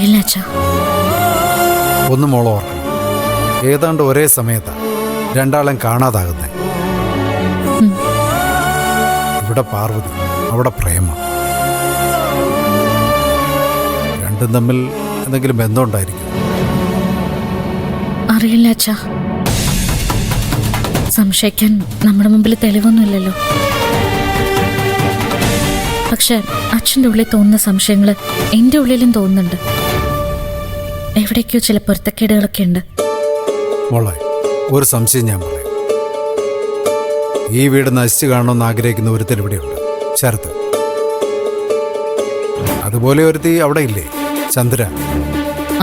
ഇല്ല അച്ഛാ. ഒന്ന് മോള് ഓർക്കണം, ഏതാണ്ട് ഒരേ സമയത്താണ് രണ്ടാളെയും കാണാതാകുന്നേ. ഇവിടെ പാർവതി, അവിടെ പ്രേമ. രണ്ടും തമ്മിൽ എന്തെങ്കിലും ബന്ധമുണ്ടായിരിക്കും. അറിയില്ല അച്ഛാ. സംശയിക്കാൻ നമ്മുടെ മുമ്പിൽ തെളിവൊന്നുമില്ലല്ലോ. പക്ഷെ അച്ഛൻ്റെ ഉള്ളിൽ തോന്നുന്ന സംശയങ്ങൾ എൻ്റെ ഉള്ളിലും തോന്നുന്നുണ്ട്. എവിടേക്കോ ചില പൊരുത്തക്കേടുകളൊക്കെ ഉണ്ട്. മോളെ, ഒരു സംശയം ഞാൻ പറയാം. ഈ വീട് നശിച്ചു കാണണമെന്ന് ആഗ്രഹിക്കുന്ന ഒരുത്തൻ ഇവിടെയുണ്ട്, ശരത്ത്. അതുപോലെ ഒരുത്തി അവിടെ ഇല്ലേ, ചന്ദ്ര.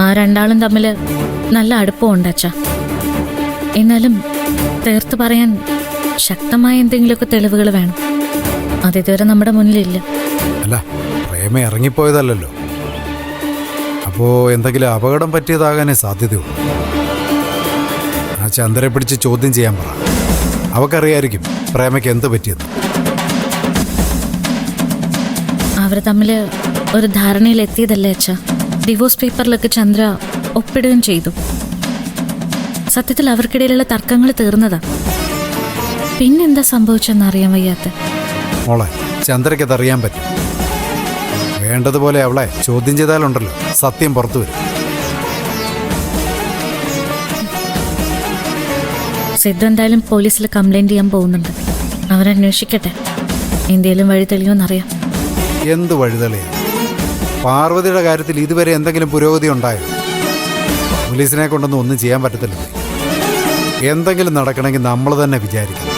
ആ രണ്ടാളും തമ്മിൽ നല്ല അടുപ്പമുണ്ട് അച്ഛാ. എന്നാലും തീർത്ത് പറയാൻ ശക്തമായ എന്തെങ്കിലുമൊക്കെ തെളിവുകൾ വേണം. അതിതുവരെ നമ്മുടെ മുന്നിലില്ല. അല്ല, പ്രേമ ഇറങ്ങിപ്പോയതല്ലോ. അപ്പോ എന്തെങ്കിലും അപകടം പറ്റിയതാകാനേ സാധ്യതയുള്ളൂ. ആ ചന്ദ്രയെ പിടിച്ച് ചോദ്യം ചെയ്യാൻ പറ. അവക്കറിയായിരിക്കും പ്രേമയ്ക്ക് എന്ത് പറ്റിയത്. അവർ തമ്മിൽ ഒരു ധാരണയിൽ എത്തിയതല്ലേ അച്ഛാ. ഡിവോഴ്സ് പേപ്പറിലൊക്കെ ചന്ദ്ര ഒപ്പിടുകയും ചെയ്തു. സത്യത്തിൽ അവർക്കിടയിലുള്ള തർക്കങ്ങൾ തീർന്നതാ. പിന്നെന്താ സംഭവിച്ചെന്ന് അറിയാൻ വയ്യാത്ത. മോളെ, ചന്ദ്രയ്ക്ക് അതറിയാൻ പറ്റും. വേണ്ടതുപോലെ അവളെ ചോദ്യം ചെയ്താലുണ്ടല്ലോ സത്യം പുറത്തു വരും. സിദ്ധു എന്തായാലും പോലീസിൽ കംപ്ലൈന്റ് ചെയ്യാൻ പോകുന്നുണ്ട്. അവരന്വേഷിക്കട്ടെ, എന്തെങ്കിലും വഴി തെളിയോന്നറിയാം. എന്ത് വഴിതെളിയാ? പാർവതിയുടെ കാര്യത്തിൽ ഇതുവരെ എന്തെങ്കിലും പുരോഗതി ഉണ്ടായോ? പോലീസിനെ കൊണ്ടൊന്നും ഒന്നും ചെയ്യാൻ പറ്റത്തില്ല. എന്തെങ്കിലും നടക്കണമെങ്കിൽ നമ്മൾ തന്നെ വിചാരിക്കണം.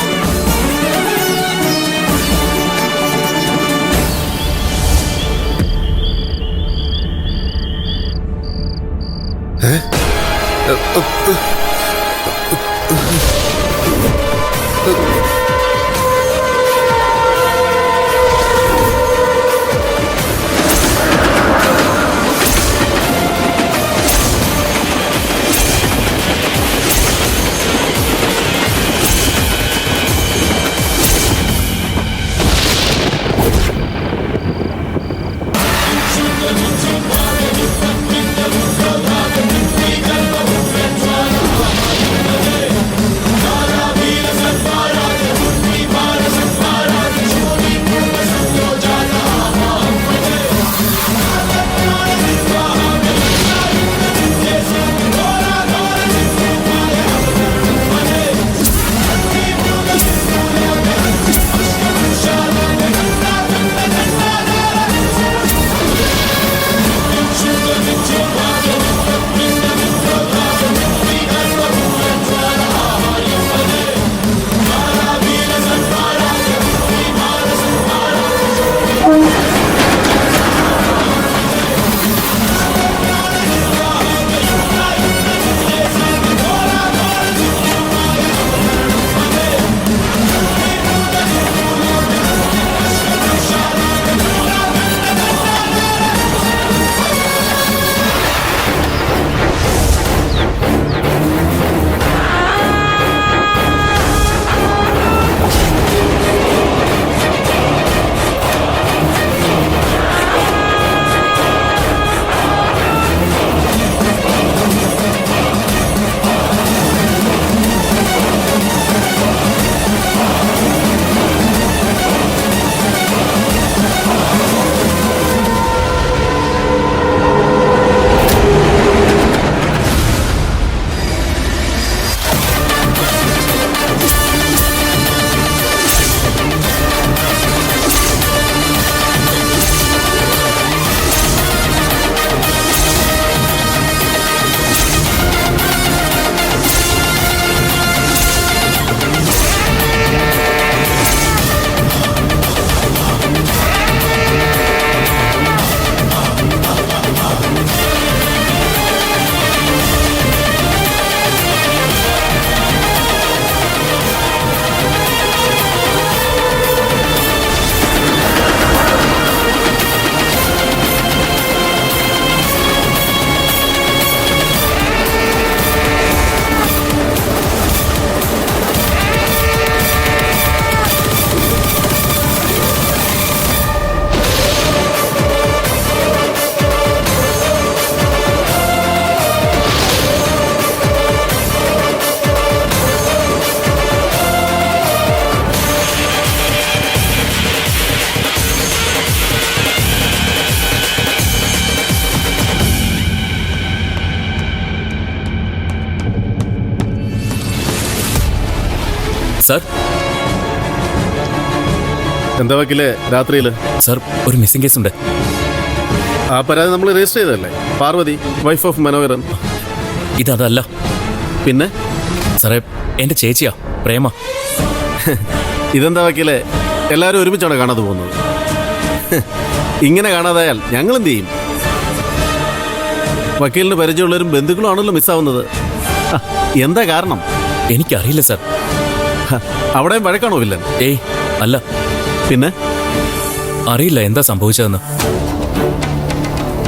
സാർ എന്താ വക്കീലെ രാത്രിയിൽ സാർ ഒരു മിസ്സിംഗ് കേസ് ഉണ്ട്. ആ പരാതി നമ്മൾ രജിസ്റ്റർ ചെയ്തല്ലേ? പാർവതി, വൈഫ് ഓഫ് മനോഹരൻ. ഇതല്ല. പിന്നെ സാറേ, എൻ്റെ ചേച്ചിയാ പ്രേമ. ഇതെന്താ വക്കീലെ എല്ലാവരും ഒരുമിച്ചാണ് കാണാതെ പോകുന്നത്? ഇങ്ങനെ കാണാതായാൽ ഞങ്ങൾ എന്ത് ചെയ്യും? വക്കീലിന് പരിചയമുള്ളവരും ബന്ധുക്കളും ആണല്ലോ മിസ്സാവുന്നത്. എന്താ കാരണം? എനിക്കറിയില്ല സാർ. അവിടെയും വഴക്കാണോ വില്ലൻ? ഏയ് അല്ല. പിന്നെ അറിയില്ല എന്താ സംഭവിച്ചതെന്ന്.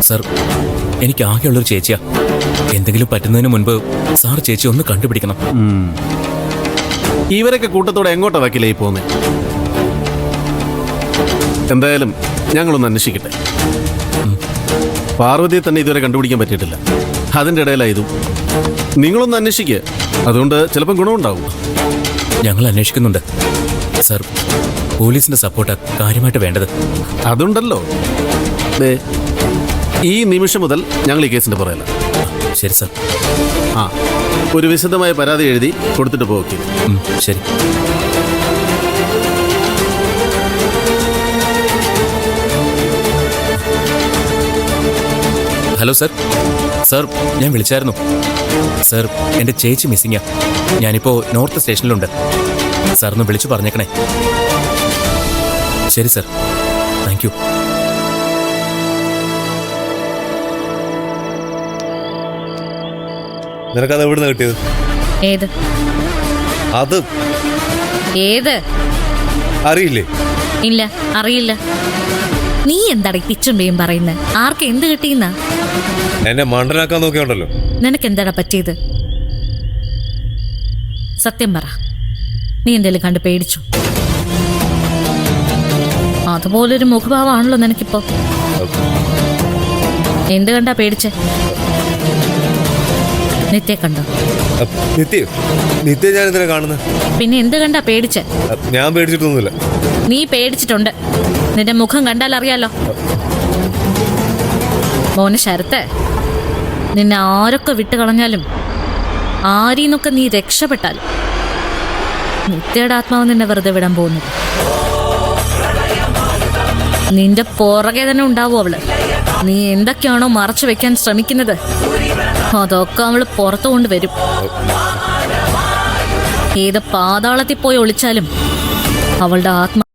സാർ, എനിക്ക് ആകെയുള്ളൊരു ചേച്ചിയാ. എന്തെങ്കിലും പറ്റുന്നതിന് മുൻപ് സാർ ചേച്ചി ഒന്ന് കണ്ടുപിടിക്കണം. ഇവരൊക്കെ കൂട്ടത്തോടെ എങ്ങോട്ടാ വക്കീലായി പോകുന്നേ? എന്തായാലും ഞങ്ങളൊന്ന് അന്വേഷിക്കട്ടെ. പാർവതിയെ തന്നെ ഇതുവരെ കണ്ടുപിടിക്കാൻ പറ്റിയിട്ടില്ല. അതിൻ്റെ ഇടയിലായി ഇതും. നിങ്ങളൊന്ന് അന്വേഷിക്കുക. അതുകൊണ്ട് ചിലപ്പം ഗുണമുണ്ടാവും. ഞങ്ങൾ അന്വേഷിക്കുന്നുണ്ട് സാർ. പോലീസിന്റെ സപ്പോർട്ടാ കാര്യമായിട്ട് വേണ്ടത്. അതുണ്ടല്ലോ. ദേ, ഈ നിമിഷം മുതൽ ഞങ്ങൾ ഈ കേസിന്റെ പുറകില. ശരി സാർ. ആ, ഒരു വിശദമായ പരാതി എഴുതി കൊടുത്തിട്ട് പോക്കി. ശരി. Hello sir. സാർ, ഞാൻ വിളിച്ചായിരുന്നു. സാർ, എൻ്റെ ചേച്ചി മിസ്സിങ്ങാ. ഞാനിപ്പോൾ നോർത്ത് സ്റ്റേഷനിലുണ്ട്. സാറിന് വിളിച്ചു പറഞ്ഞേക്കണേ. ശരി സാർ. Thank you. നിനക്കത് എവിടുന്ന് കിട്ടിയത്? ഏത് അത് ഏത് അറിയില്ലേ? ഇല്ല, അറിയില്ല. നീ എന്താണ് പിച്ചുമ്പയും പറയുന്നത്? ആർക്ക് എന്ത് കിട്ടിയെന്നാ? എന്നെ മണ്ടനാക്കാൻ നോക്കിയുണ്ടല്ലോ. നിനക്ക് എന്താടാ പറ്റിയത്? സത്യം പറ. നീ എന്തെങ്കിലും കണ്ട് പേടിച്ചു? അതുപോലൊരു മുഖഭാവമാണല്ലോ നിനക്കിപ്പോ. എന്ത് കണ്ടാ പേടിച്ചേ? നിത്യ കണ്ടോ? നിത്യ ഞാൻ എന്തിനാ കാണുന്നത്? പിന്നെ എന്ത് കണ്ടാ പേടിച്ചേ? ഞാൻ പേടിച്ചിട്ടൊന്നുമില്ല. നീ പേടിച്ചിട്ടുണ്ട്. നിന്റെ മുഖം കണ്ടാൽ അറിയാലോ. മോനെ ശരത്ത്, നിന്നെ ആരൊക്കെ വിട്ടുകളഞ്ഞാലും ആരീന്നൊക്കെ നീ രക്ഷപ്പെട്ടാലും നിത്യയുടെ ആത്മാവ് നിന്നെ വെറുതെ വിടാൻ പോകുന്നത്. നിന്റെ പുറകെ തന്നെ ഉണ്ടാവും അവള്. നീ എന്തൊക്കെയാണോ മറച്ചു വെക്കാൻ ശ്രമിക്കുന്നത് അതൊക്കെ അവള് പുറത്തു കൊണ്ടുവരും. ഏത് പാതാളത്തിൽ പോയി ഒളിച്ചാലും അവളുടെ ആത്മാ